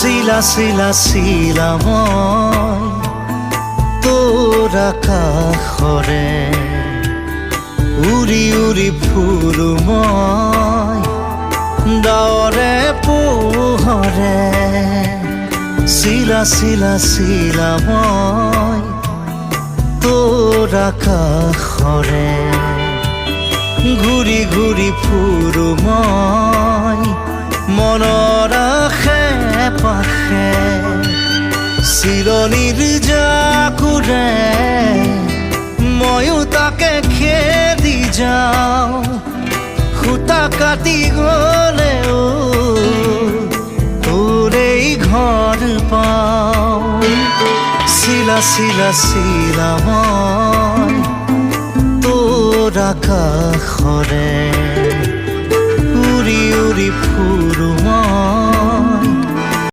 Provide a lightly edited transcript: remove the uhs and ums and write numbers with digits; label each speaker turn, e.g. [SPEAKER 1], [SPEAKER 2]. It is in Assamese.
[SPEAKER 1] শিলা শিলা শিলা মই তোৰ আকাশৰে উৰি উৰি ফুৰো মই ডাৱৰে পোহৰে শিলা শিলা শিলা মই তোৰ আকাশৰে ঘূৰি ঘূৰি ফুৰো মই মনৰ আশে পাশে চিৰণিৰ জাকুৰে ময়ো তাকে খেদি যাওঁ সূতা কাটি গ'লেও তোৰেই ঘৰ পাওঁ শিলা শিলা শিলা মই তোৰ আকাশ